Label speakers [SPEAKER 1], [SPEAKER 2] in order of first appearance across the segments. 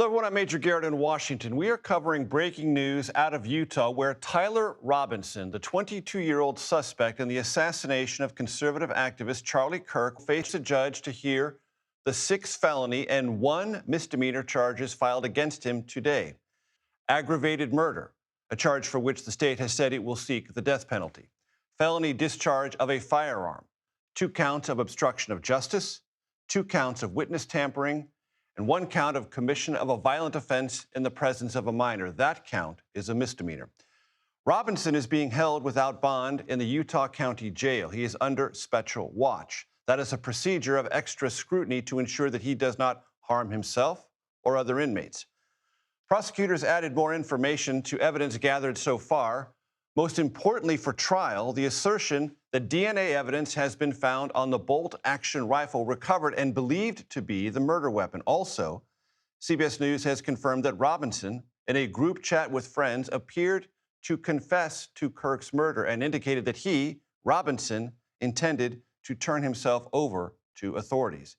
[SPEAKER 1] Hello, everyone. I'm Major Garrett in Washington. We are covering breaking news out of Utah, where Tyler Robinson, the 22-year-old suspect in the assassination of conservative activist Charlie Kirk, faced a judge to hear the 6 felony and 1 misdemeanor charges filed against him today. Aggravated murder, a charge for which the state has said it will seek the death penalty. Felony discharge of a firearm, 2 counts of obstruction of justice, 2 counts of witness tampering, and 1 count of commission of a violent offense in the presence of a minor. That count is a misdemeanor. Robinson is being held without bond in the Utah County Jail. He is under special watch. That is a procedure of extra scrutiny to ensure that he does not harm himself or other inmates. Prosecutors added more information to evidence gathered so far. Most importantly for trial, the assertion that DNA evidence has been found on the bolt-action rifle recovered and believed to be the murder weapon. Also, CBS News has confirmed that Robinson, in a group chat with friends, appeared to confess to Kirk's murder and indicated that he, Robinson, intended to turn himself over to authorities.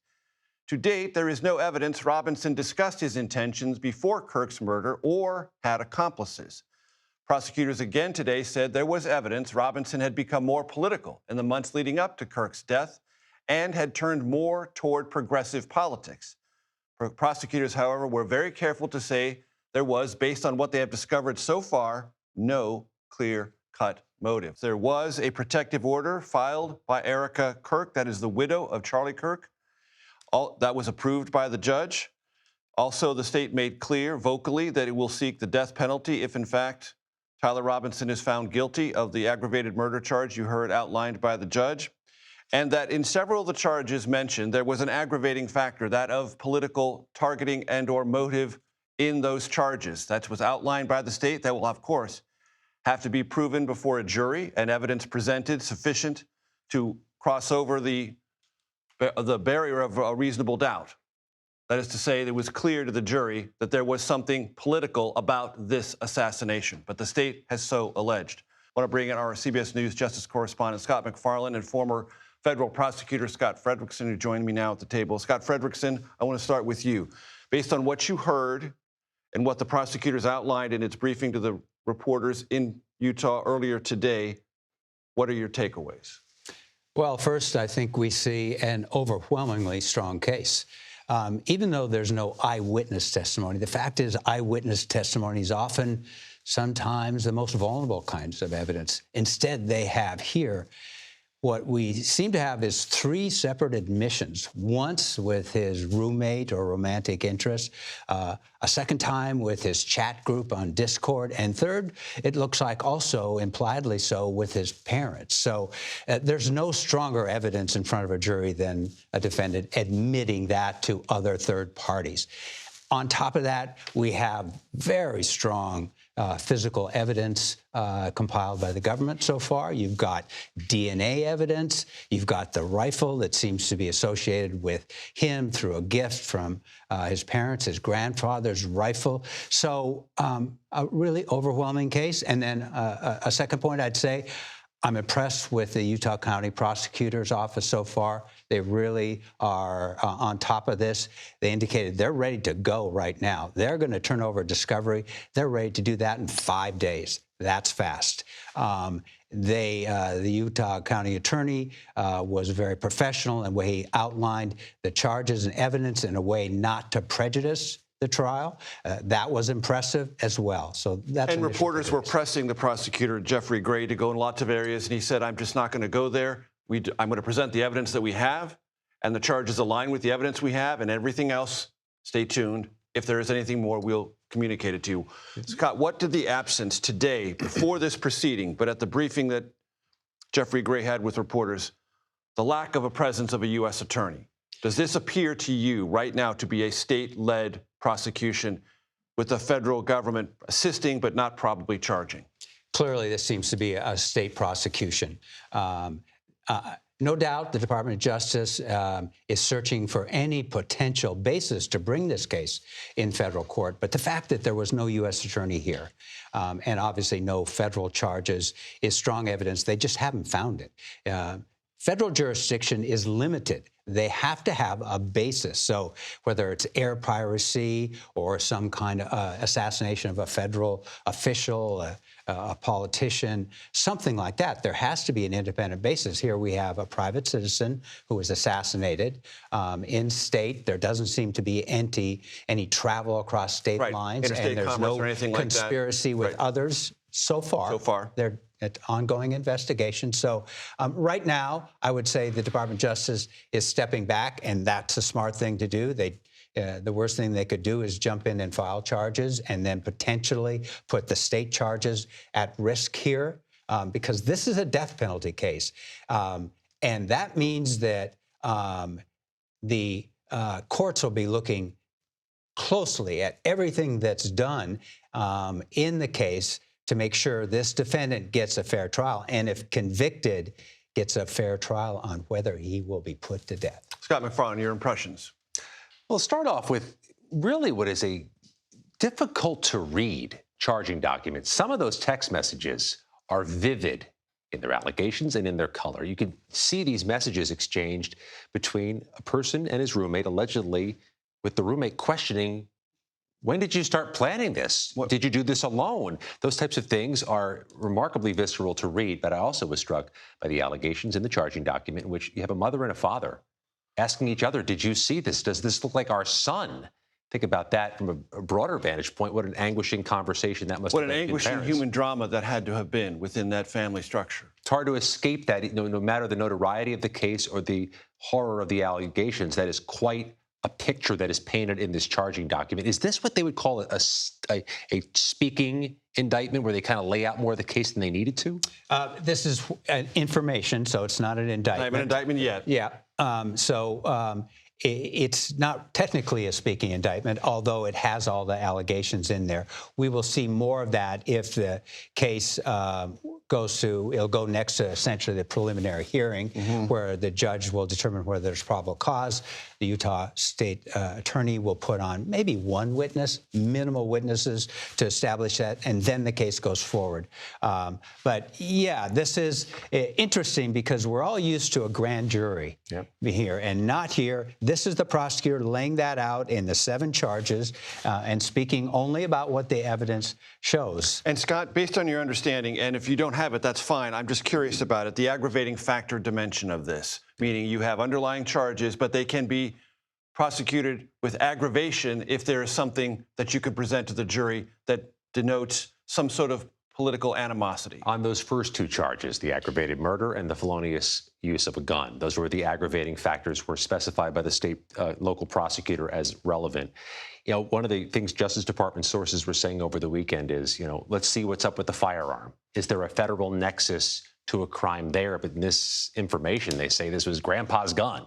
[SPEAKER 1] To date, there is no evidence Robinson discussed his intentions before Kirk's murder or had accomplices. Prosecutors again today said there was evidence Robinson had become more political in the months leading up to Kirk's death and had turned more toward progressive politics. Prosecutors, however, were very careful to say there was, based on what they have discovered so far, no clear-cut motive. There was a protective order filed by Erica Kirk, that is the widow of Charlie Kirk. That was approved by the judge. Also, the state made clear vocally that it will seek the death penalty if, in fact, Tyler Robinson is found guilty of the aggravated murder charge you heard outlined by the judge, and that in several of the charges mentioned, there was an aggravating factor, that of political targeting and or motive in those charges. That was outlined by the state. That will, of course, have to be proven before a jury and evidence presented sufficient to cross over the barrier of a reasonable doubt. That is to say, it was clear to the jury that there was something political about this assassination, but the state has so alleged. I want to bring in our CBS News Justice correspondent, Scott McFarland, and former federal prosecutor Scott Frederickson, who join me now at the table. Scott Frederickson, I want to start with you. Based on what you heard and what the prosecutors outlined in its briefing to the reporters in Utah earlier today, what are your takeaways?
[SPEAKER 2] Well, first, I think we see an overwhelmingly strong case. Even though there's no eyewitness testimony, the fact is eyewitness testimony is often, sometimes, the most vulnerable kinds of evidence. Instead, they have here what we seem to have is 3 separate admissions, once with his roommate or romantic interest, a second time with his chat group on Discord, and third, it looks like also, impliedly so, with his parents. So there's no stronger evidence in front of a jury than a defendant admitting that to other third parties. On top of that, we have very strong physical evidence compiled by the government so far. You've got DNA evidence. You've got the rifle that seems to be associated with him through a gift from his parents, his grandfather's rifle. So a really overwhelming case. And then a second point I'd say, I'm impressed with the Utah County Prosecutor's Office so far. They really are on top of this. They indicated they're ready to go right now. They're going to turn over discovery. They're ready to do that in 5 days. That's fast. The Utah County Attorney was very professional in the way he outlined the charges and evidence in a way not to prejudice the trial. That was impressive as well. So that's
[SPEAKER 1] and reporters were pressing the prosecutor, Jeffrey Gray, to go in lots of areas, and he said, I'm just not going to go there. I'm going to present the evidence that we have, and the charges align with the evidence we have, and everything else, stay tuned. If there is anything more, we'll communicate it to you. Scott, what did the absence today, before this proceeding, but at the briefing that Jeffrey Gray had with reporters, the lack of a presence of a U.S. attorney, does this appear to you right now to be a state-led prosecution with the federal government assisting but not probably charging?
[SPEAKER 2] Clearly, this seems to be a state prosecution. No doubt the Department of Justice is searching for any potential basis to bring this case in federal court. But the fact that there was no U.S. attorney here and obviously no federal charges is strong evidence they just haven't found it. Federal jurisdiction is limited. They have to have a basis. So whether it's air piracy or some kind of assassination of a federal official, a politician, something like that, there has to be an independent basis. Here we have a private citizen who was assassinated in state. There doesn't seem to be any travel across state lines,
[SPEAKER 1] interstate
[SPEAKER 2] and there's no
[SPEAKER 1] or anything like
[SPEAKER 2] conspiracy with others so far. They're at ongoing investigation. So right now, I would say the Department of Justice is stepping back, and that's a smart thing to do. The worst thing they could do is jump in and file charges and then potentially put the state charges at risk here, because this is a death penalty case. And that means that the courts will be looking closely at everything that's done in the case to make sure this defendant gets a fair trial, and if convicted, gets a fair trial on whether he will be put to death.
[SPEAKER 1] Scott McFarlane, your impressions?
[SPEAKER 3] Well, start off with really what is a difficult to read charging document. Some of those text messages are vivid in their allegations and in their color. You can see these messages exchanged between a person and his roommate, allegedly with the roommate questioning, when did you start planning this? Did you do this alone? Those types of things are remarkably visceral to read, but I also was struck by the allegations in the charging document in which you have a mother and a father asking each other, did you see this? Does this look like our son? Think about that from a broader vantage point. What an anguishing conversation that must have been.
[SPEAKER 1] What an anguishing human drama that had to have been within that family structure.
[SPEAKER 3] It's hard to escape that, no matter the notoriety of the case or the horror of the allegations. That is quite a picture that is painted in this charging document. Is this what they would call a speaking indictment, where they kind of lay out more of the case than they needed to?
[SPEAKER 2] This is information, so it's not an indictment.
[SPEAKER 1] Not an indictment yet.
[SPEAKER 2] Yeah. It's not technically a speaking indictment, although it has all the allegations in there. We will see more of that if the case it'll go next to essentially the preliminary hearing, where the judge will determine whether there's probable cause. The Utah State Attorney will put on maybe one witness, minimal witnesses, to establish that, and then the case goes forward. But yeah, this is interesting because we're all used to a grand jury here, and not here. This is the prosecutor laying that out in the 7 charges and speaking only about what the evidence shows.
[SPEAKER 1] And Scott, based on your understanding, and if you don't have it, that's fine. I'm just curious about it, the aggravating factor dimension of this, meaning you have underlying charges, but they can be prosecuted with aggravation if there is something that you could present to the jury that denotes some sort of political animosity.
[SPEAKER 3] On those first 2 charges, the aggravated murder and the felonious use of a gun, those were the aggravating factors were specified by the state local prosecutor as relevant. One of the things Justice Department sources were saying over the weekend is, let's see what's up with the firearm. Is there a federal nexus to a crime there? But in this information, they say this was grandpa's gun.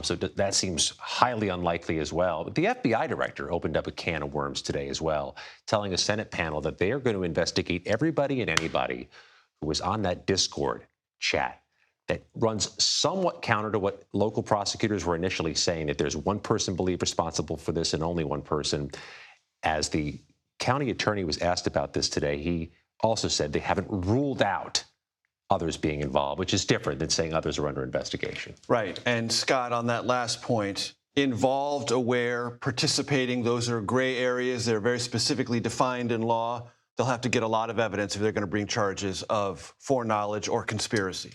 [SPEAKER 3] So that seems highly unlikely as well. But the FBI director opened up a can of worms today as well, telling a Senate panel that they are going to investigate everybody and anybody who was on that Discord chat that runs somewhat counter to what local prosecutors were initially saying, that there's one person believed responsible for this and only one person. As the county attorney was asked about this today, he also said they haven't ruled out others being involved, which is different than saying others are under investigation.
[SPEAKER 1] Right. And Scott, on that last point, involved, aware, participating, those are gray areas. They're very specifically defined in law. They'll have to get a lot of evidence if they're going to bring charges of foreknowledge or conspiracy.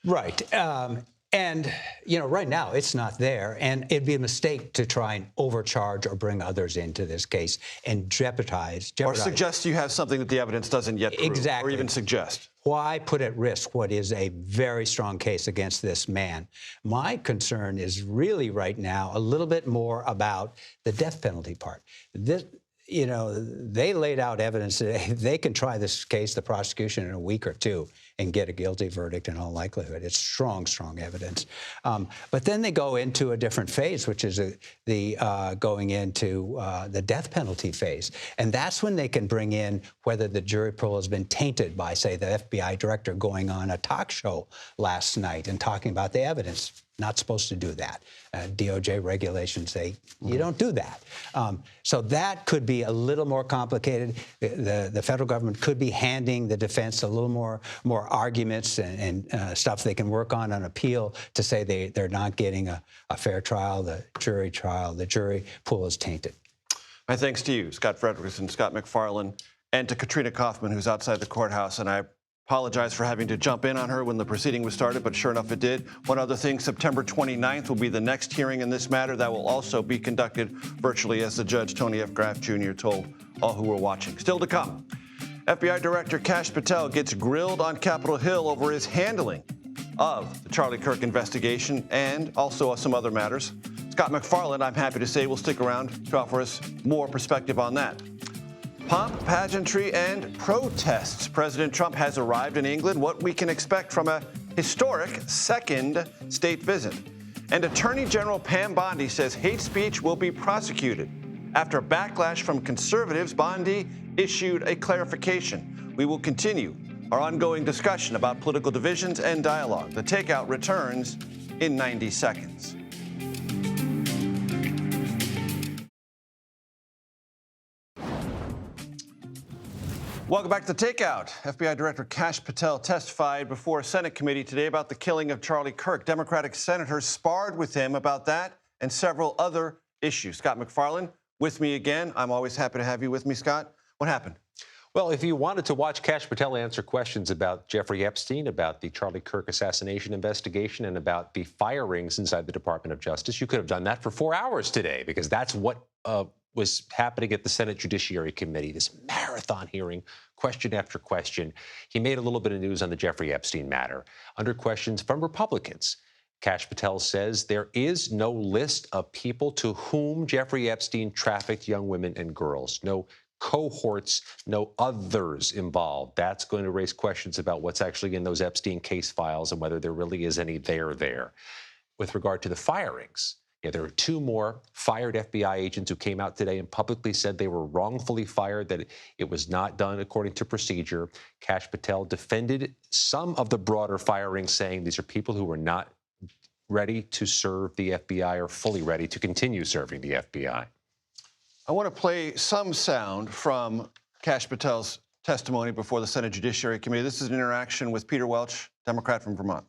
[SPEAKER 2] Right. And, right now it's not there. And it'd be a mistake to try and overcharge or bring others into this case and jeopardize.
[SPEAKER 1] Or suggest you have something that the evidence doesn't yet prove.
[SPEAKER 2] Exactly.
[SPEAKER 1] Or even suggest.
[SPEAKER 2] Why put at risk what is a very strong case against this man? My concern is really right now a little bit more about the death penalty part. They laid out evidence that they can try this case, the prosecution, in a week or 2 and get a guilty verdict in all likelihood. It's strong, strong evidence. But then they go into a different phase, which is going into the death penalty phase. And that's when they can bring in whether the jury pool has been tainted by, say, the FBI director going on a talk show last night and talking about the evidence. Not supposed to do that. DOJ regulations say you don't do that. So that could be a little more complicated. The federal government could be handing the defense a little more more arguments and stuff they can work on appeal to say they're not getting a fair trial, the jury pool is tainted.
[SPEAKER 1] My thanks to you, Scott Frederickson, Scott McFarland, and to Katrina Kaufman, who's outside the courthouse. And I apologize for having to jump in on her when the proceeding was started, but sure enough, it did. One other thing, September 29th will be the next hearing in this matter. That will also be conducted virtually, as the judge, Tony F. Graff Jr., told all who were watching. Still to come, FBI Director Kash Patel gets grilled on Capitol Hill over his handling of the Charlie Kirk investigation and also some other matters. Scott McFarland, I'm happy to say, will stick around to offer us more perspective on that. Pomp, pageantry, and protests. President Trump has arrived in England. What we can expect from a historic second state visit. And Attorney General Pam Bondi says hate speech will be prosecuted. After backlash from conservatives, Bondi issued a clarification. We will continue our ongoing discussion about political divisions and dialogue. The Takeout returns in 90 seconds. Welcome back to The Takeout. FBI Director Kash Patel testified before a Senate committee today about the killing of Charlie Kirk. Democratic senators sparred with him about that and several other issues. Scott McFarland with me again. I'm always happy to have you with me, Scott. What happened?
[SPEAKER 3] Well, if you wanted to watch Kash Patel answer questions about Jeffrey Epstein, about the Charlie Kirk assassination investigation, and about the firings inside the Department of Justice, you could have done that for 4 hours today, because that's what was happening at the Senate Judiciary Committee, this marathon hearing, question after question. He made a little bit of news on the Jeffrey Epstein matter. Under questions from Republicans, Kash Patel says there is no list of people to whom Jeffrey Epstein trafficked young women and girls. No cohorts, no others involved. That's going to raise questions about what's actually in those Epstein case files and whether there really is any there. With regard to the firings, there were 2 more fired FBI agents who came out today and publicly said they were wrongfully fired, that it was not done according to procedure. Kash Patel defended some of the broader firings, saying these are people who were not ready to serve the FBI or fully ready to continue serving the FBI.
[SPEAKER 1] I want to play some sound from Kash Patel's testimony before the Senate Judiciary Committee. This is an interaction with Peter Welch, Democrat from Vermont.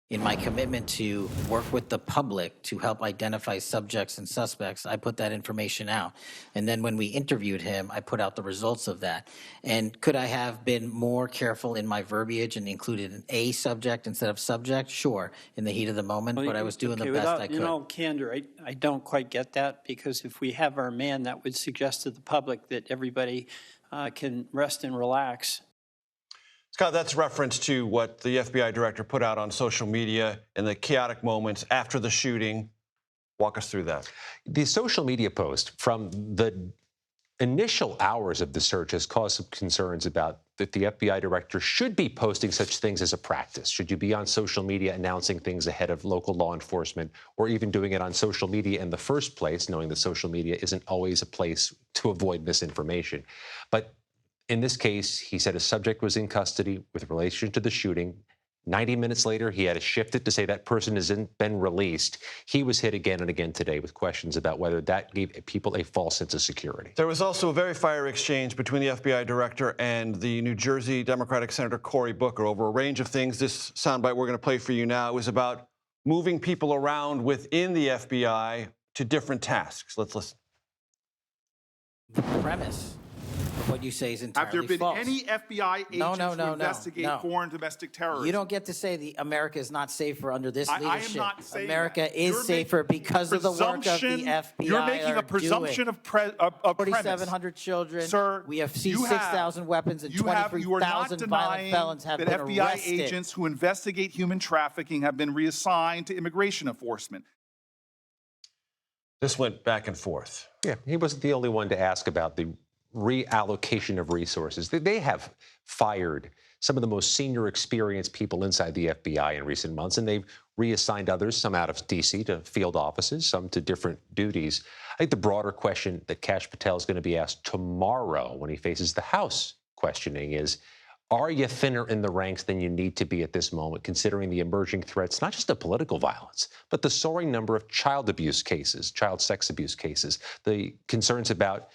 [SPEAKER 4] In my commitment to work with the public to help identify subjects and suspects, I put that information out. And then when we interviewed him, I put out the results of that. And could I have been more careful in my verbiage and included an A subject instead of subject? Sure, in the heat of the moment, but I was doing the best I could.
[SPEAKER 5] In all candor, I don't quite get that, because if we have our man, that would suggest to the public that everybody can rest and relax.
[SPEAKER 1] Scott, that's reference to what the FBI director put out on social media in the chaotic moments after the shooting. Walk us through that.
[SPEAKER 3] The social media post from the initial hours of the search has caused some concerns about that the FBI director should be posting such things as a practice. Should you be on social media announcing things ahead of local law enforcement, or even doing it on social media in the first place, knowing that social media isn't always a place to avoid misinformation? But in this case, he said a subject was in custody with relation to the shooting. 90 minutes later, he had to shift it to say that person hasn't been released. He was hit again and again today with questions about whether that gave people a false sense of security.
[SPEAKER 1] There was also a very fiery exchange between the FBI director and the New Jersey Democratic Senator Cory Booker over a range of things. This soundbite we're going to play for you now is about moving people around within the FBI to different tasks. Let's listen.
[SPEAKER 4] The premise of what you say is entirely false.
[SPEAKER 6] Have there been any FBI agents who investigate foreign domestic terrorism?
[SPEAKER 4] You don't get to say America is not safer under this leadership.
[SPEAKER 6] I am not saying
[SPEAKER 4] America
[SPEAKER 6] that.
[SPEAKER 4] is safer because of the work of the FBI.
[SPEAKER 6] You're making a presumption of premise.
[SPEAKER 4] 4,700 children.
[SPEAKER 6] Sir,
[SPEAKER 4] we have seized 6,000 weapons and 23,000 violent felons have been
[SPEAKER 6] that FBI
[SPEAKER 4] arrested.
[SPEAKER 6] agents who investigate human trafficking have been reassigned to immigration enforcement.
[SPEAKER 1] This went back and forth.
[SPEAKER 3] Yeah, he wasn't the only one to ask about the reallocation of resources. They have fired some of the most senior experienced people inside the FBI in recent months, and they've reassigned others, some out of D.C. to field offices, some to different duties. I think the broader question that Kash Patel is going to be asked tomorrow when he faces the House questioning is, are you thinner in the ranks than you need to be at this moment, considering the emerging threats, not just of political violence, but the soaring number of child abuse cases, child sex abuse cases, the concerns about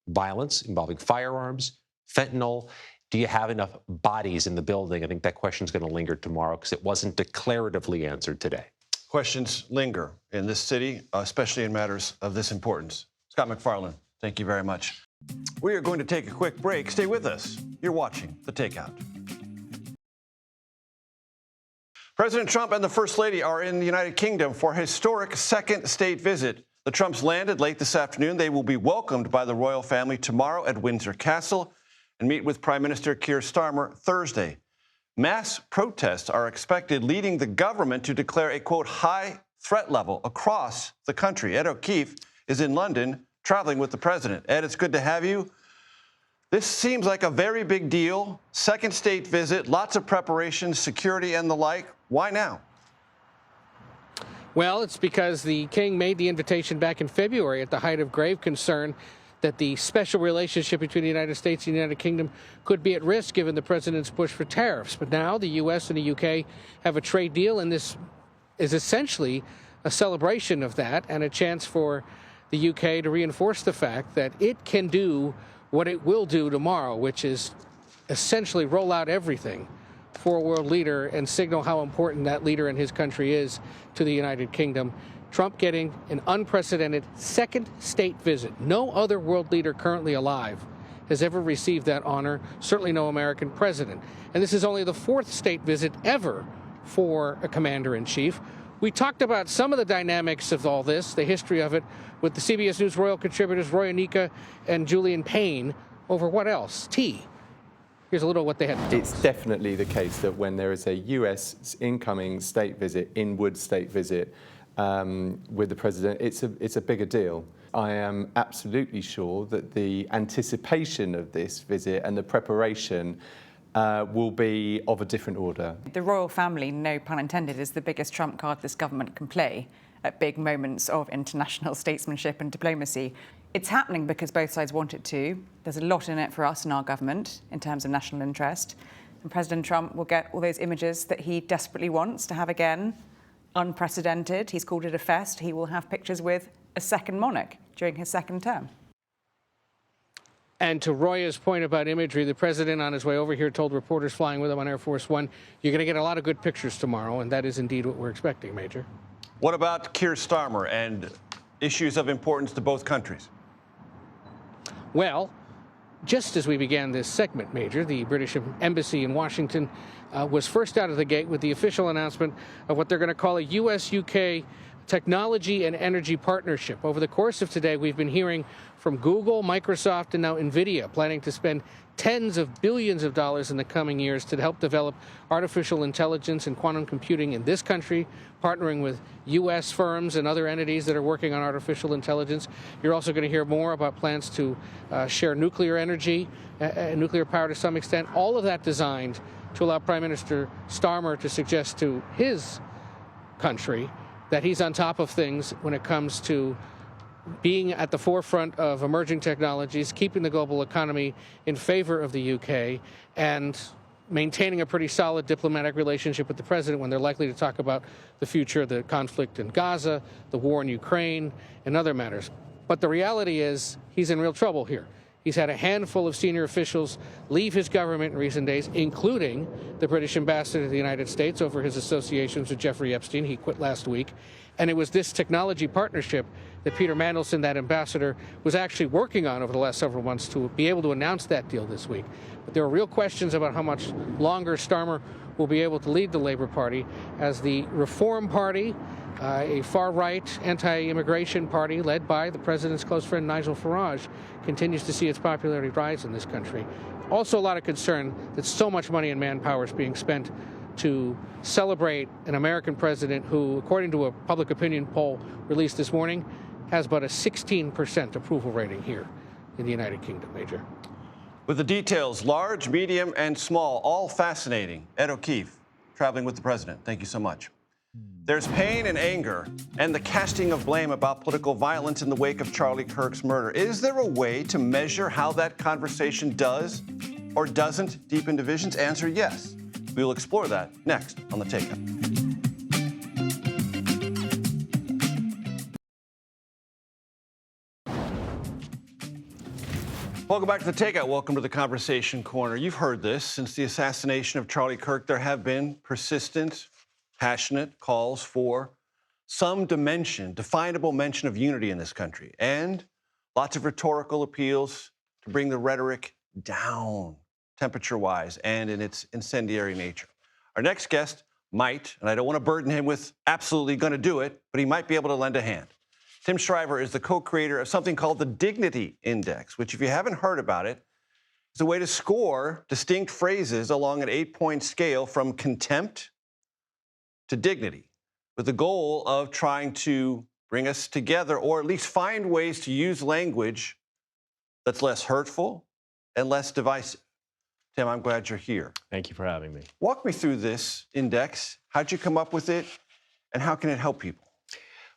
[SPEAKER 3] violence involving firearms, fentanyl. Do you have enough bodies in the building? I think that question is going to linger tomorrow because it wasn't declaratively answered today.
[SPEAKER 1] Questions linger in this city, especially in matters of this importance. Scott McFarland, thank you very much. We are going to take a quick break. Stay with us. You're watching The Takeout. President Trump and the First Lady are in the United Kingdom for a historic second state visit. The Trumps landed late this afternoon. They will be welcomed by the royal family tomorrow at Windsor Castle and meet with Prime Minister Keir Starmer Thursday. Mass protests are expected, leading the government to declare a, quote, high threat level across the country. Ed O'Keefe is in London traveling with the president. Ed, it's good to have you. This seems like a very big deal. Second state visit, lots of preparations, security and the like. Why now?
[SPEAKER 7] Well, it's because the king made the invitation back in February at the height of grave concern that the special relationship between the United States and the United Kingdom could be at risk given the president's push for tariffs. But now the U.S. and the U.K. have a trade deal, and this is essentially a celebration of that and a chance for the U.K. to reinforce the fact that it can do what it will do tomorrow, which is essentially roll out everything for a world leader and signal how important that leader in his country is to the United Kingdom. Trump getting an unprecedented second state visit. No other world leader currently alive has ever received that honor, certainly no American president. And this is only the fourth state visit ever for a commander-in-chief. We talked about some of the dynamics of all this, the history of it, with the CBS News royal contributors Roy Anika and Julian Payne over what else? Tea. Here's a little of what they had to tell us.
[SPEAKER 8] It's definitely the case that when there is a U.S. incoming state visit, inward state visit, with the president, it's a bigger deal. I am absolutely sure that the anticipation of this visit and the preparation will be of a different order.
[SPEAKER 9] The royal family, no pun intended, is the biggest trump card this government can play at big moments of international statesmanship and diplomacy. It's happening because both sides want it to. There's a lot in it for us and our government in terms of national interest. And President Trump will get all those images that he desperately wants to have again. Unprecedented. He's called it a fest. He will have pictures with a second monarch during his second term.
[SPEAKER 7] And to Roya's point about imagery, the president on his way over here told reporters flying with him on Air Force One, you're going to get a lot of good pictures tomorrow, and that is indeed what we're expecting, Major.
[SPEAKER 1] What about Keir Starmer and issues of importance to both countries?
[SPEAKER 7] Well, just as we began this segment, Major, the British Embassy in Washington was first out of the gate with the official announcement of what they're going to call a U.S.-UK technology and energy partnership. Over the course of today, we've been hearing from Google, Microsoft, and now NVIDIA planning to spend tens of billions of dollars in the coming years to help develop artificial intelligence and quantum computing in this country, partnering with U.S. firms and other entities that are working on artificial intelligence. You're also going to hear more about plans to share nuclear energy, nuclear power to some extent, all of that designed to allow Prime Minister Starmer to suggest to his country that he's on top of things when it comes to being at the forefront of emerging technologies, keeping the global economy in favor of the UK, and maintaining a pretty solid diplomatic relationship with the president when they're likely to talk about the future of the conflict in Gaza, the war in Ukraine, and other matters. But the reality is he's in real trouble here. He's had a handful of senior officials leave his government in recent days, including the British ambassador to the United States over his associations with Jeffrey Epstein. He quit last week. And it was this technology partnership that Peter Mandelson, that ambassador, was actually working on over the last several months to be able to announce that deal this week. But there are real questions about how much longer Starmer will be able to lead the Labour Party as the Reform Party, a far-right anti-immigration party led by the president's close friend Nigel Farage, continues to see its popularity rise in this country. Also a lot of concern that so much money and manpower is being spent to celebrate an American president who, according to a public opinion poll released this morning, has but a 16% approval rating here in the United Kingdom, Major.
[SPEAKER 1] With the details, large, medium, and small, all fascinating. Ed O'Keefe, traveling with the president. Thank you so much. There's pain and anger and the casting of blame about political violence in the wake of Charlie Kirk's murder. Is there a way to measure how that conversation does or doesn't deepen divisions? Answer yes. We will explore that next on The Takeout. Welcome back to the Takeout. Welcome to the Conversation Corner. You've heard this. Since the assassination of Charlie Kirk, there have been persistent, passionate calls for some dimension, definable mention of unity in this country, and lots of rhetorical appeals to bring the rhetoric down, temperature-wise, and in its incendiary nature. Our next guest might, and I don't want to burden him with absolutely going to do it, but he might be able to lend a hand. Tim Shriver is the co-creator of something called the Dignity Index, which, if you haven't heard about it, is a way to score distinct phrases along an 8-point scale from contempt to dignity, with the goal of trying to bring us together, or at least find ways to use language that's less hurtful and less divisive. Tim, I'm glad you're here.
[SPEAKER 3] Thank you for having me.
[SPEAKER 1] Walk me through this index. How'd you come up with it, and how can it help people?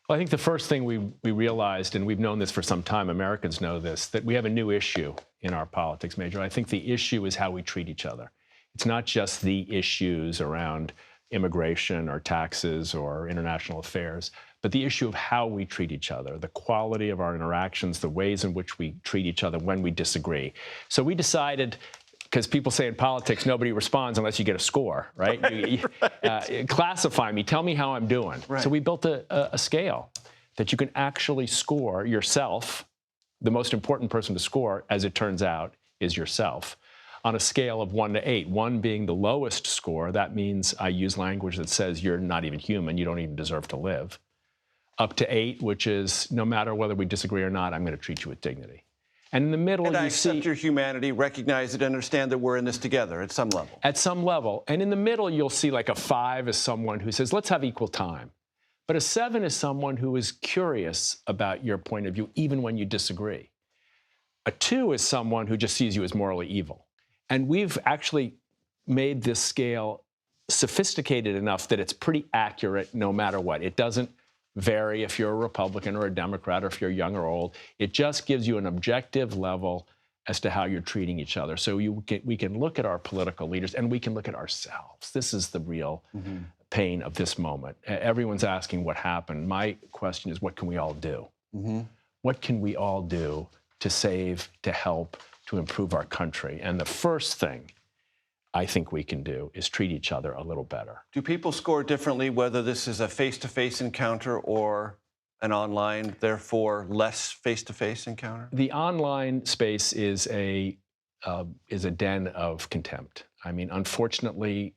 [SPEAKER 3] Well, I think the first thing we realized, and we've known this for some time, Americans know this, that we have a new issue in our politics major. I think the issue is how we treat each other. It's not just the issues around immigration or taxes or international affairs, but the issue of how we treat each other, the quality of our interactions, the ways in which we treat each other when we disagree. So we decided, because people say in politics, nobody responds unless you get a score, right? Classify me, tell me how I'm doing. Right. So we built a scale that you can actually score yourself. The most important person to score, as it turns out, is yourself, on a scale of 1 to 8. 1 being the lowest score. That means I use language that says you're not even human, you don't even deserve to live. Up to 8, which is no matter whether we disagree or not, I'm going to treat you with dignity. And in the middle,
[SPEAKER 1] and I
[SPEAKER 3] you
[SPEAKER 1] accept
[SPEAKER 3] see
[SPEAKER 1] your humanity, recognize it, understand that we're in this together at some level.
[SPEAKER 3] At some level. And in the middle, you'll see like a 5 is someone who says, let's have equal time. But a 7 is someone who is curious about your point of view, even when you disagree. A 2 is someone who just sees you as morally evil. And we've actually made this scale sophisticated enough that it's pretty accurate no matter what. It doesn't vary if you're a Republican or a Democrat or if you're young or old. It just gives you an objective level as to how you're treating each other. So we can look at our political leaders and we can look at ourselves. This is the real pain of this moment. Everyone's asking what happened. My question is, what can we all do? What can we all do to save, to help, to improve our country? And the first thing I think we can do is treat each other a little better.
[SPEAKER 1] Do people score differently whether this is a face-to-face encounter or an online, therefore less face-to-face encounter?
[SPEAKER 3] The online space is a den of contempt. I mean, unfortunately,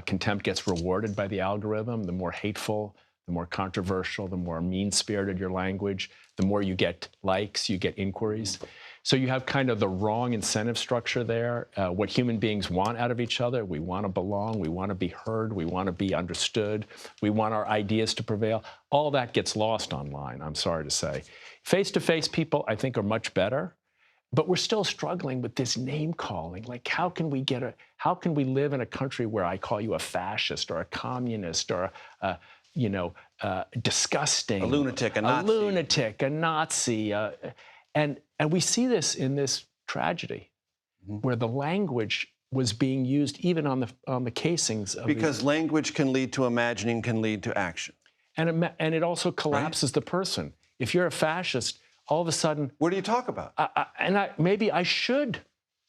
[SPEAKER 3] contempt gets rewarded by the algorithm. The more hateful, the more controversial, the more mean-spirited your language, the more you get likes, you get inquiries. So you have kind of the wrong incentive structure there. What human beings want out of each other, we want to belong, we want to be heard, we want to be understood, we want our ideas to prevail. All that gets lost online, I'm sorry to say. Face-to-face people, I think, are much better, but we're still struggling with this name calling. Like, how can we live in a country where I call you a fascist or a communist or disgusting,
[SPEAKER 1] a lunatic, a Nazi,
[SPEAKER 3] And we see this in this tragedy, where the language was being used even on the casings of
[SPEAKER 1] because language can lead to imagining, can lead to action,
[SPEAKER 3] and it also collapses the person. If you're a fascist, all of a sudden,
[SPEAKER 1] what do you talk about?
[SPEAKER 3] Maybe I should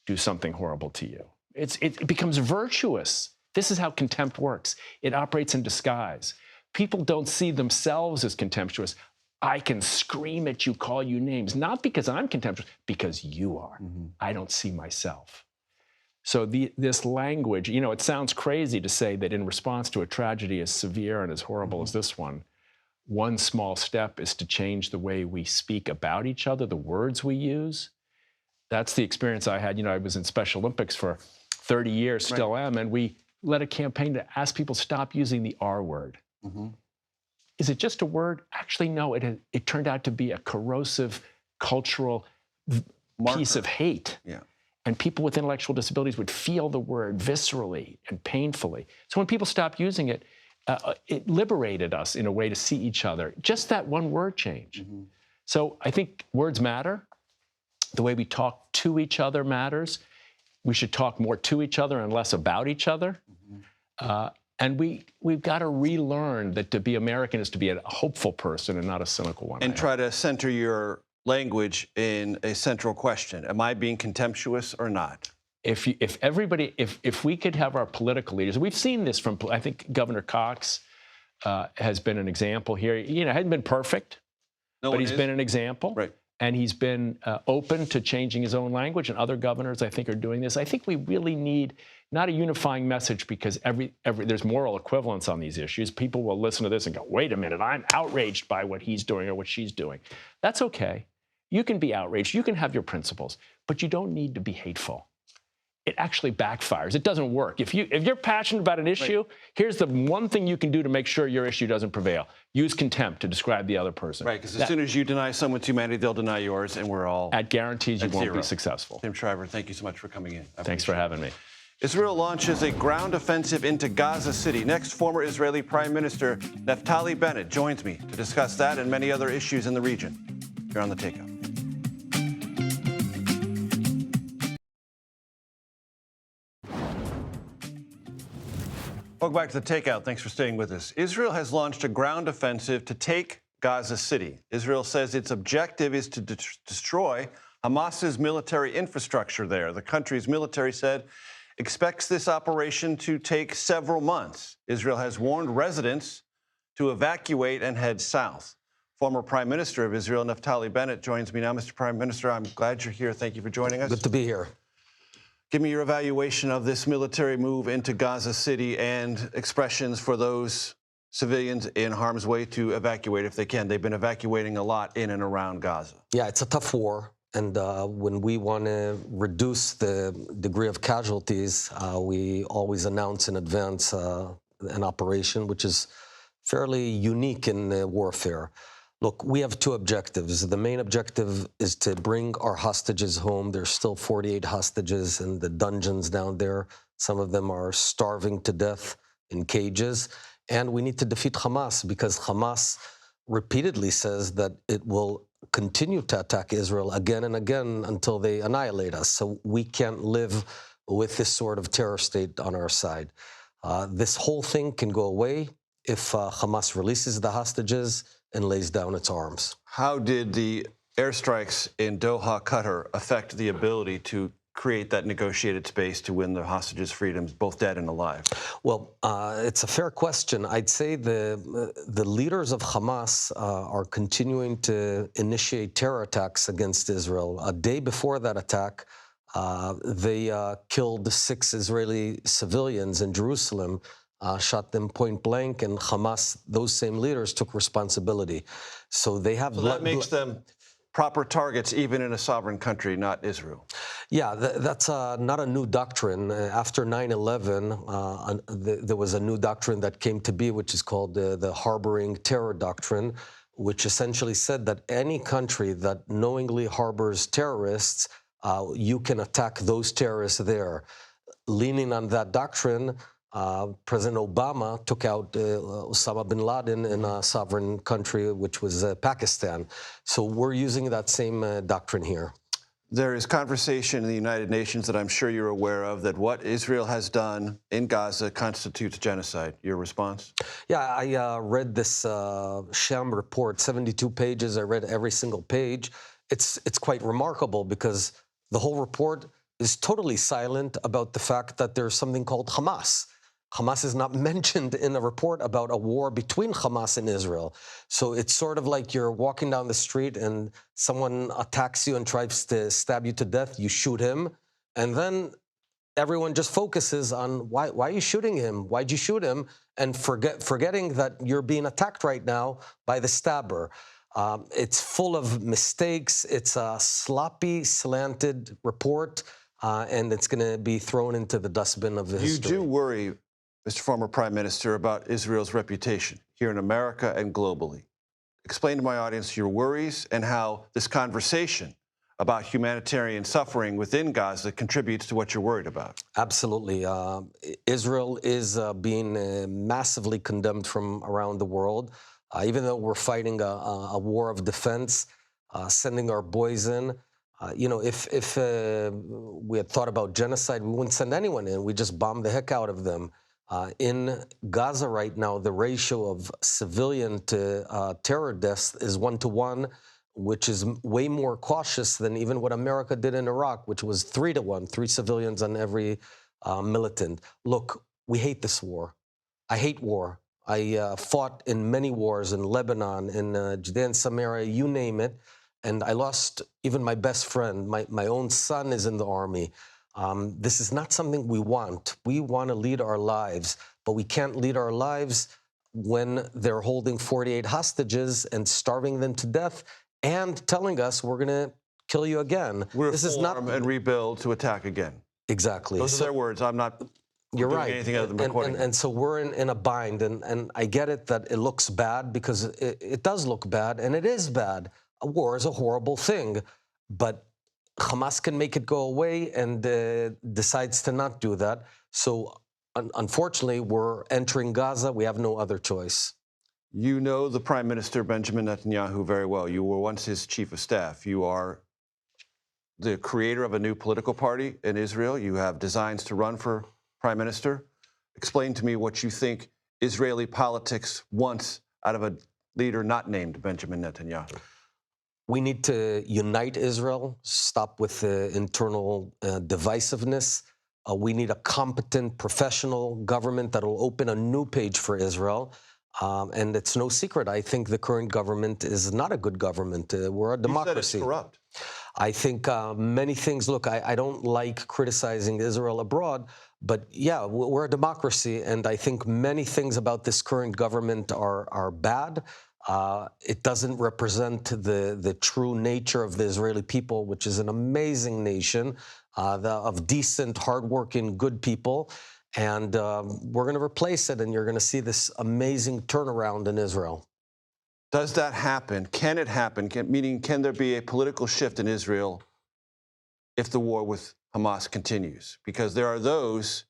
[SPEAKER 3] do something horrible to you. It becomes virtuous. This is how contempt works. It operates in disguise. People don't see themselves as contemptuous. I can scream at you, call you names, not because I'm contemptuous, because you are. I don't see myself. So this language, it sounds crazy to say that in response to a tragedy as severe and as horrible as this one small step is to change the way we speak about each other, the words we use. That's the experience I had. I was in Special Olympics for 30 years, still am, and we led a campaign to ask people to stop using the R word. Is it just a word? Actually, no, it turned out to be a corrosive cultural piece of hate.
[SPEAKER 1] Yeah.
[SPEAKER 3] And people with intellectual disabilities would feel the word viscerally and painfully. So when people stopped using it, it liberated us in a way to see each other. Just that one word change. So I think words matter. The way we talk to each other matters. We should talk more to each other and less about each other. And we've got to relearn that to be American is to be a hopeful person and not a cynical one.
[SPEAKER 1] And try to center your language in a central question. Am I being contemptuous or not?
[SPEAKER 10] If we could have our political leaders, we've seen this from, I think Governor Cox has been an example here. You know, hasn't been perfect, but he's been an example.
[SPEAKER 1] Right.
[SPEAKER 10] And he's been open to changing his own language, and other governors, I think, are doing this. I think we really need not a unifying message, because there's moral equivalence on these issues. People will listen to this and go, wait a minute, I'm outraged by what he's doing or what she's doing. That's okay. You can be outraged. You can have your principles, but you don't need to be hateful. It actually backfires. It doesn't work. If you're passionate about an issue, here's the one thing you can do to make sure your issue doesn't prevail. Use contempt to describe the other person.
[SPEAKER 1] Right, because as soon as you deny someone's humanity, they'll deny yours, and we're all
[SPEAKER 10] at guarantees you won't
[SPEAKER 1] zero.
[SPEAKER 10] be successful.
[SPEAKER 1] Tim Shriver, thank you so much for coming in.
[SPEAKER 10] Thanks for having me.
[SPEAKER 1] Israel launches a ground offensive into Gaza City. Next, former Israeli Prime Minister Naftali Bennett joins me to discuss that and many other issues in the region. You're on The Takeout. Welcome back to The Takeout. Thanks for staying with us. Israel has launched a ground offensive to take Gaza City. Israel says its objective is to destroy Hamas's military infrastructure there. The country's military said expects this operation to take several months. Israel has warned residents to evacuate and head south. Former Prime Minister of Israel, Naftali Bennett, joins me now. Mr. Prime Minister, I'm glad you're here. Thank you for joining us.
[SPEAKER 11] Good to be here.
[SPEAKER 1] Give me your evaluation of this military move into Gaza City and expressions for those civilians in harm's way to evacuate if they can. They've been evacuating a lot in and around Gaza.
[SPEAKER 11] Yeah, it's a tough war. And when we want to reduce the degree of casualties, we always announce in advance an operation, which is fairly unique in warfare. Look, we have two objectives. The main objective is to bring our hostages home. There's still 48 hostages in the dungeons down there. Some of them are starving to death in cages. And we need to defeat Hamas, because Hamas repeatedly says that it will continue to attack Israel again and again until they annihilate us. So we can't live with this sort of terror state on our side. This whole thing can go away if Hamas releases the hostages and lays down its arms.
[SPEAKER 1] How did the airstrikes in Doha, Qatar, affect the ability to create that negotiated space to win the hostages' freedoms, both dead and alive?
[SPEAKER 11] Well, it's a fair question. I'd say the leaders of Hamas are continuing to initiate terror attacks against Israel. A day before that attack, they killed 6 Israeli civilians in Jerusalem, shot them point blank, and Hamas, those same leaders, took responsibility. So they have...
[SPEAKER 1] So that makes them proper targets even in a sovereign country, not Israel.
[SPEAKER 11] Yeah, that's not a new doctrine. After 9/11, there was a new doctrine that came to be, which is called the harboring terror doctrine, which essentially said that any country that knowingly harbors terrorists, you can attack those terrorists there. Leaning on that doctrine, President Obama took out Osama bin Laden in a sovereign country, which was Pakistan. So we're using that same doctrine here.
[SPEAKER 1] There is conversation in the United Nations that I'm sure you're aware of, that what Israel has done in Gaza constitutes genocide. Your response?
[SPEAKER 11] Yeah, I read this sham report, 72 pages. I read every single page. It's quite remarkable, because the whole report is totally silent about the fact that there's something called Hamas. Hamas is not mentioned in a report about a war between Hamas and Israel. So it's sort of like you're walking down the street and someone attacks you and tries to stab you to death. You shoot him, and then everyone just focuses on why are you shooting him? Why'd you shoot him? And forgetting that you're being attacked right now by the stabber. It's full of mistakes. It's a sloppy, slanted report, and it's going to be thrown into the dustbin of history.
[SPEAKER 1] You do worry, Mr. Former Prime Minister, about Israel's reputation here in America and globally. Explain to my audience your worries and how this conversation about humanitarian suffering within Gaza contributes to what you're worried about.
[SPEAKER 11] Absolutely. Israel is being massively condemned from around the world. Even though we're fighting a war of defense, sending our boys in, if we had thought about genocide, we wouldn't send anyone in. We just bomb the heck out of them. In Gaza right now, the ratio of civilian to terror deaths is 1-to-1. which is way more cautious than even what America did in Iraq, which was 3-1, 3 civilians on every militant. Look, we hate this war. I hate war. I fought in many wars in Lebanon, in Judea and Samaria, you name it. And I lost even my best friend. My own son is in the army. This is not something we want. We want to lead our lives, but we can't lead our lives when they're holding 48 hostages and starving them to death and telling us we're going to kill you again.
[SPEAKER 1] This is not and rebuild to attack again.
[SPEAKER 11] Exactly.
[SPEAKER 1] Those are their words. I'm not
[SPEAKER 11] You're
[SPEAKER 1] doing
[SPEAKER 11] right.
[SPEAKER 1] anything other than recording.
[SPEAKER 11] And so we're in a bind, and I get it that it looks bad because it does look bad, and it is bad. A war is a horrible thing, but Hamas can make it go away and decides to not do that. So unfortunately, we're entering Gaza. We have no other choice.
[SPEAKER 1] You know the Prime Minister, Benjamin Netanyahu, very well. You were once his chief of staff. You are the creator of a new political party in Israel. You have designs to run for Prime Minister. Explain to me what you think Israeli politics wants out of a leader not named Benjamin Netanyahu.
[SPEAKER 11] We need to unite Israel, stop with the internal divisiveness. We need a competent, professional government that will open a new page for Israel. And it's no secret. I think the current government is not a good government. We're a democracy.
[SPEAKER 1] You said it's corrupt.
[SPEAKER 11] I think many things, look, I don't like criticizing Israel abroad, but yeah, we're a democracy. And I think many things about this current government are bad. It doesn't represent the true nature of the Israeli people, which is an amazing nation of decent, hardworking, good people. And we're going to replace it, and you're going to see this amazing turnaround in Israel.
[SPEAKER 1] Does that happen? Can it happen? Meaning, can there be a political shift in Israel if the war with Hamas continues? Because there are those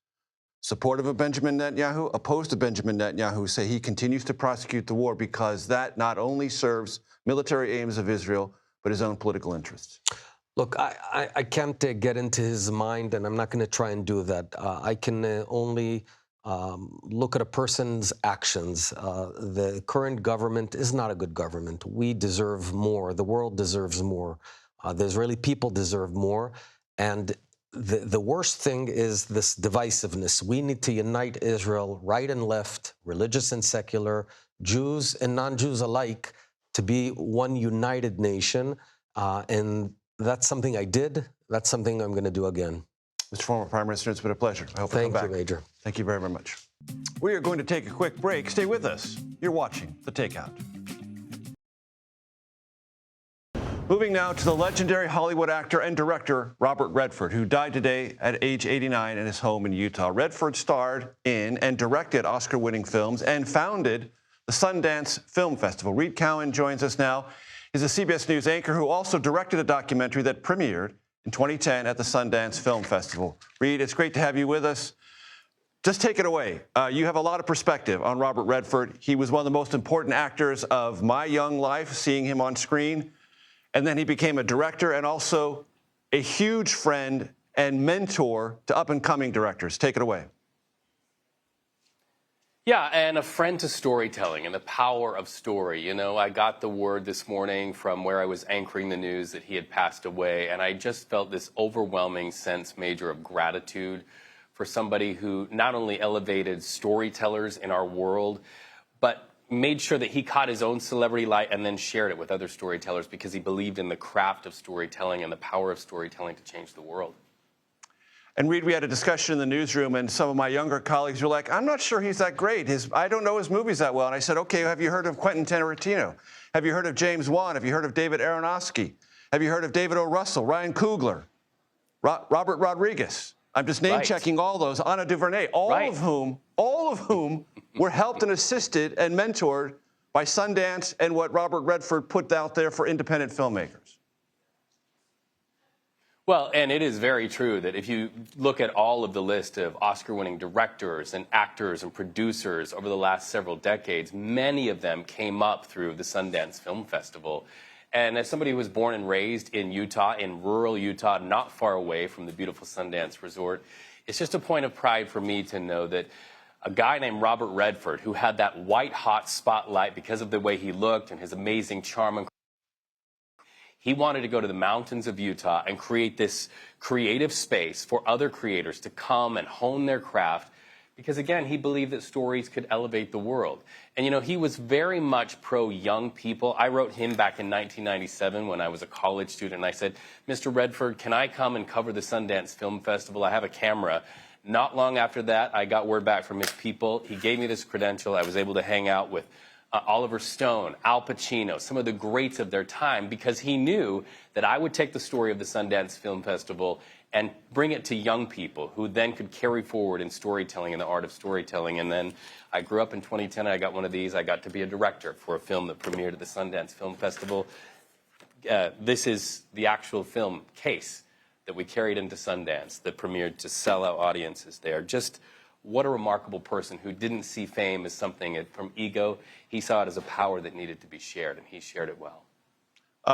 [SPEAKER 1] supportive of Benjamin Netanyahu, opposed to Benjamin Netanyahu, who say he continues to prosecute the war because that not only serves military aims of Israel, but his own political interests.
[SPEAKER 11] Look, I can't get into his mind, and I'm not going to try and do that. I can only look at a person's actions. The current government is not a good government. We deserve more. The world deserves more. The Israeli people deserve more. And the worst thing is this divisiveness. We need to unite Israel, right and left, religious and secular, Jews and non-Jews alike, to be one united nation. And that's something I did. That's something I'm going to do again.
[SPEAKER 1] Mr. Former Prime Minister, it's been a pleasure. I hope you come back.
[SPEAKER 11] Thank you, Major.
[SPEAKER 1] Thank you very, very much. We are going to take a quick break. Stay with us. You're watching The Takeout. Moving now to the legendary Hollywood actor and director Robert Redford, who died today at age 89 in his home in Utah. Redford starred in and directed Oscar-winning films and founded the Sundance Film Festival. Reed Cowan joins us now. He's a CBS News anchor who also directed a documentary that premiered in 2010 at the Sundance Film Festival. Reed, it's great to have you with us. Just take it away. You have a lot of perspective on Robert Redford. He was one of the most important actors of my young life, seeing him on screen. And then he became a director and also a huge friend and mentor to up-and-coming directors. Take it away.
[SPEAKER 12] Yeah, and a friend to storytelling and the power of story. You know, I got the word this morning from where I was anchoring the news that he had passed away, and I just felt this overwhelming sense, Major, of gratitude for somebody who not only elevated storytellers in our world, but made sure that he caught his own celebrity light and then shared it with other storytellers because he believed in the craft of storytelling and the power of storytelling to change the world.
[SPEAKER 1] And Reed, we had a discussion in the newsroom, and some of my younger colleagues were like, I'm not sure he's that great. I don't know his movies that well. And I said, okay, have you heard of Quentin Tarantino? Have you heard of James Wan? Have you heard of David Aronofsky? Have you heard of David O. Russell, Ryan Coogler, Robert Rodriguez? I'm just name-checking all those. Anna DuVernay, all of whom were helped and assisted and mentored by Sundance and what Robert Redford put out there for independent filmmakers.
[SPEAKER 12] Well, and it is very true that if you look at all of the list of Oscar-winning directors and actors and producers over the last several decades, many of them came up through the Sundance Film Festival. And as somebody who was born and raised in Utah, in rural Utah, not far away from the beautiful Sundance Resort, it's just a point of pride for me to know that a guy named Robert Redford, who had that white-hot spotlight because of the way he looked and his amazing charm and He wanted to go to the mountains of Utah and create this creative space for other creators to come and hone their craft, because, again, he believed that stories could elevate the world. And, you know, he was very much pro-young people. I wrote him back in 1997 when I was a college student, and I said, Mr. Redford, can I come and cover the Sundance Film Festival? I have a camera. Not long after that, I got word back from his people. He gave me this credential. I was able to hang out with Oliver Stone, Al Pacino, some of the greats of their time, because he knew that I would take the story of the Sundance Film Festival and bring it to young people who then could carry forward in storytelling and the art of storytelling. And then I grew up in 2010. I got one of these. I got to be a director for a film that premiered at the Sundance Film Festival. This is the actual film Case that we carried into Sundance that premiered to sellout audiences there. Just what a remarkable person who didn't see fame as something from ego. He saw it as a power that needed to be shared, and he shared it well.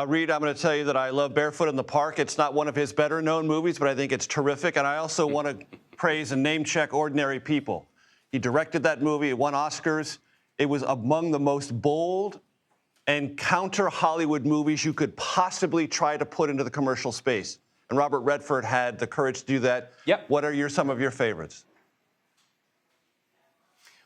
[SPEAKER 1] Reed, I'm going to tell you that I love Barefoot in the Park. It's not one of his better-known movies, but I think it's terrific. And I also want to praise and name-check Ordinary People. He directed that movie. It won Oscars. It was among the most bold and counter-Hollywood movies you could possibly try to put into the commercial space. And Robert Redford had the courage to do that.
[SPEAKER 12] Yep.
[SPEAKER 1] What are some of your favorites?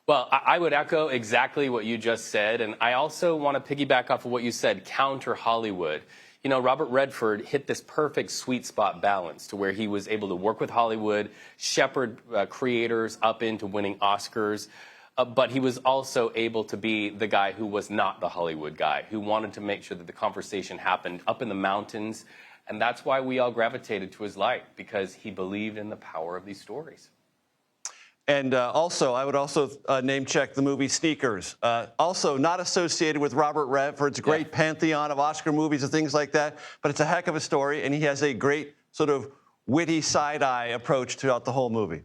[SPEAKER 12] Well, I would echo exactly what you just said, and I also want to piggyback off of what you said, counter Hollywood. You know, Robert Redford hit this perfect sweet spot balance to where he was able to work with Hollywood, shepherd creators up into winning Oscars, but he was also able to be the guy who was not the Hollywood guy, who wanted to make sure that the conversation happened up in the mountains, and that's why we all gravitated to his light, because he believed in the power of these stories.
[SPEAKER 1] And also, I would also name-check the movie Sneakers. Also not associated with Robert Redford's great pantheon of Oscar movies and things like that, but it's a heck of a story, and he has a great sort of witty side-eye approach throughout the whole movie.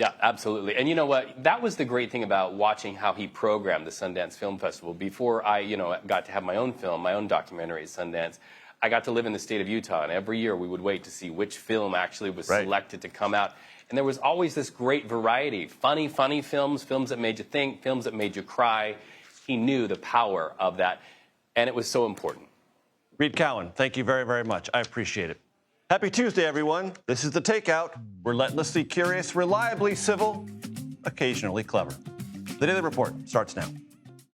[SPEAKER 12] Yeah, absolutely. And you know what? That was the great thing about watching how he programmed the Sundance Film Festival. Before I, got to have my own film, my own documentary at Sundance, I got to live in the state of Utah, and every year we would wait to see which film actually was selected to come out. And there was always this great variety. Funny films, films that made you think, films that made you cry. He knew the power of that, and it was so important.
[SPEAKER 1] Reed Cowan, thank you very, very much. I appreciate it. Happy Tuesday, everyone. This is The Takeout. Relentlessly curious, reliably civil, occasionally clever. The Daily Report starts now.